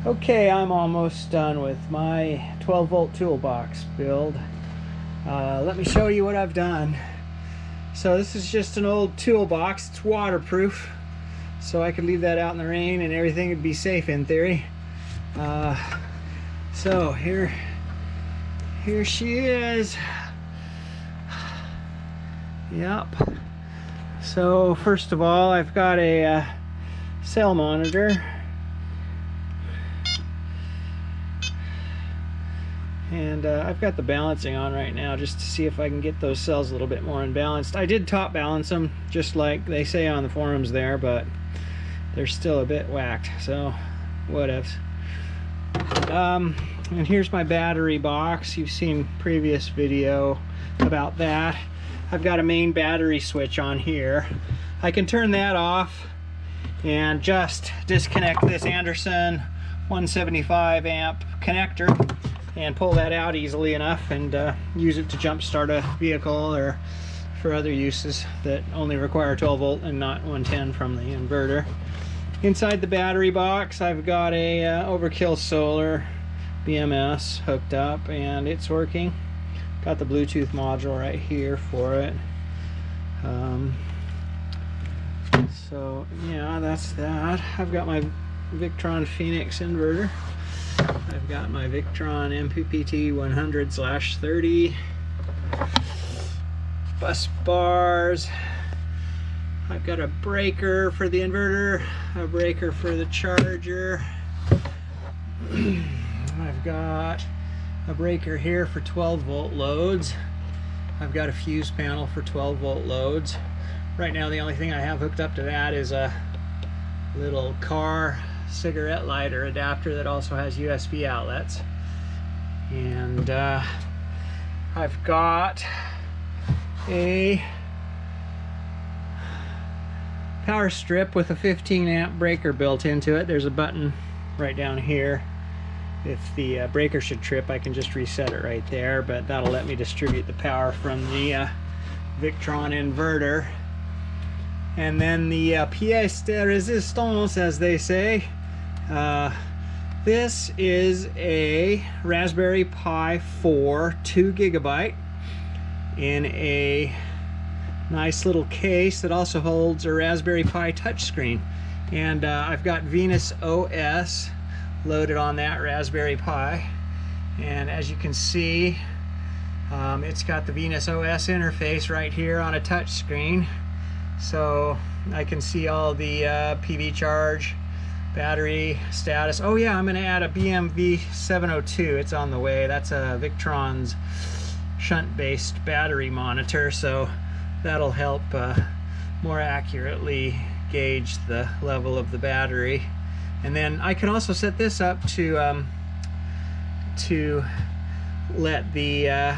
Okay, I'm almost done with my 12 volt toolbox build. Let me show you what I've done. So this is just an old toolbox. It's waterproof, so I could leave that out in the rain and everything would be safe in theory. So here she is. Yep. So first of all, I've got a cell monitor. And I've got the balancing on right now just to see if I can get those cells a little bit more unbalanced. I did top balance them just like they say on the forums there, but they're still a bit whacked, so whatevs. And here's my battery box. You've seen previous video about that. I've got a main battery switch on here. I can turn that off and just disconnect this Anderson 175 amp connector and pull that out easily enough and use it to jump start a vehicle or for other uses that only require 12 volt and not 110 from the inverter. Inside the battery box I've got a Overkill Solar BMS hooked up and it's working. Got the Bluetooth module right here for it. So yeah, that's that. I've got my Victron Phoenix inverter. I've got my Victron MPPT 100/30 bus bars. I've got a breaker for the inverter, a breaker for the charger. I've got a breaker here for 12 volt loads. I've got a fuse panel for 12 volt loads. Right now the only thing I have hooked up to that is a little car cigarette lighter adapter that also has USB outlets. And I've got a power strip with a 15 amp breaker built into it. There's a button right down here. If the breaker should trip, I can just reset it right there, but that'll let me distribute the power from the Victron inverter. And then the pièce de résistance, as they say. This is a Raspberry Pi 4 2 GB in a nice little case that also holds a Raspberry Pi touchscreen. And I've got Venus OS loaded on that Raspberry Pi. And as you can see, it's got the Venus OS interface right here on a touchscreen. So I can see all the PV charge, battery status. Oh yeah, I'm going to add a BMV 702. It's on the way. That's a Victron's shunt-based battery monitor, so that'll help more accurately gauge the level of the battery. And then I can also set this up to let the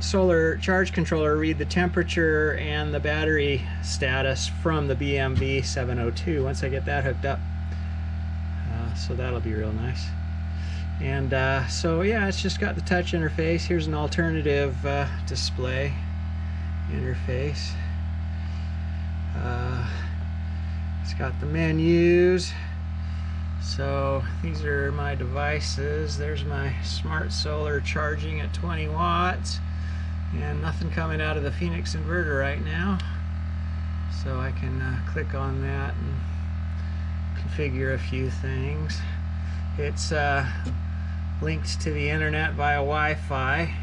solar charge controller read the temperature and the battery status from the BMV 702 once I get that hooked up. So that'll be real nice. And so yeah, it's just got the touch interface. Here's an alternative display interface. It's got the menus. So these are my devices. There's my smart solar charging at 20 watts. And nothing coming out of the Phoenix inverter right now, so I can click on that and configure a few things. It's linked to the internet via Wi-Fi,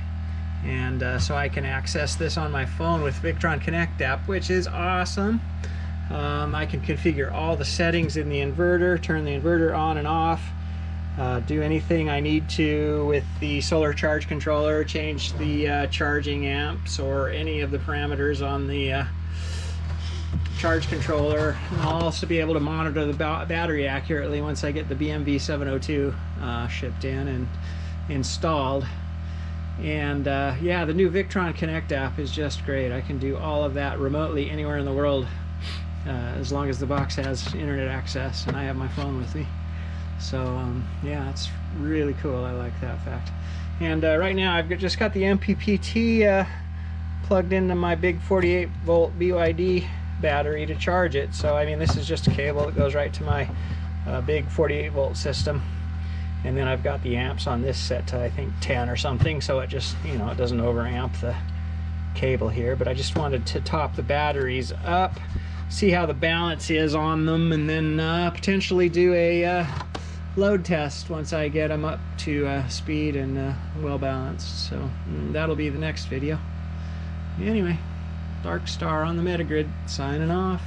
and so I can access this on my phone with Victron Connect app, which is awesome. I can configure all the settings in the inverter, turn the inverter on and off, do anything I need to with the solar charge controller, change the charging amps or any of the parameters on the charge controller. And I'll also be able to monitor the battery accurately once I get the BMV 702 shipped in and installed. And yeah, the new Victron Connect app is just great. I can do all of that remotely anywhere in the world as long as the box has internet access and I have my phone with me. So yeah, it's really cool. I like that fact. And right now I've just got the MPPT plugged into my big 48 volt BYD battery to charge it. So I mean, this is just a cable that goes right to my big 48 volt system, and then I've got the amps on this set to I think 10 or something, so it just, you know, it doesn't overamp the cable here. But I just wanted to top the batteries up, see how the balance is on them, and then potentially do a load test once I get them up to speed and well balanced. So that'll be the next video. Anyway, Dark Star on the Metagrid signing off.